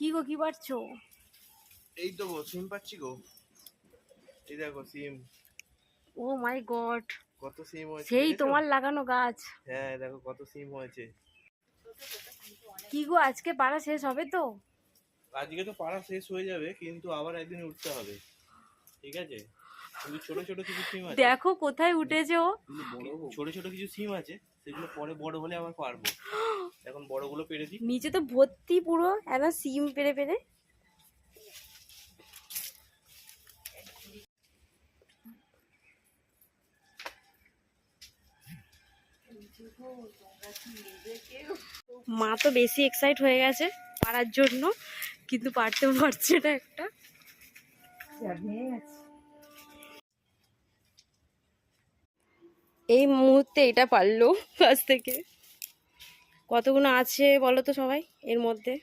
কি গো, কি পারছো? এই তো গো সিম পাচ্ছি গো। এই দেখো সিম। ও মাই গড, কত সিম হয়েছে সেই দেখেছো? তোমার লাগানো গাছ। হ্যাঁ দেখো কত সিম হয়েছে। কি গো, আজকে পাড়া শেষ হবে তো? আজকে তো পাড়া শেষ হয়ে যাবে, কিন্তু আবার একদিন উঠতে হবে, ঠিক আছে? কিন্তু ছোট ছোট কিছু সিম আছে। দেখো কোথায় উঠেছে ও। ছোট ছোট কিছু সিম আছে, সেগুলো পরে বড় হলে আবার পারবো। এখন বড়গুলো পেরে দিই। নিচে তো ভর্তি পুরো একদম সিম পেরে পেরে। মা তো বেশি এক্সাইট হয়ে গেছে পারার জন্য, কিন্তু পারতেও পারছে না একটা। এই মুহূর্তে এটা পারলো কাছ থেকে। কতগুলো আছে বলো তো সবাই এর মধ্যে?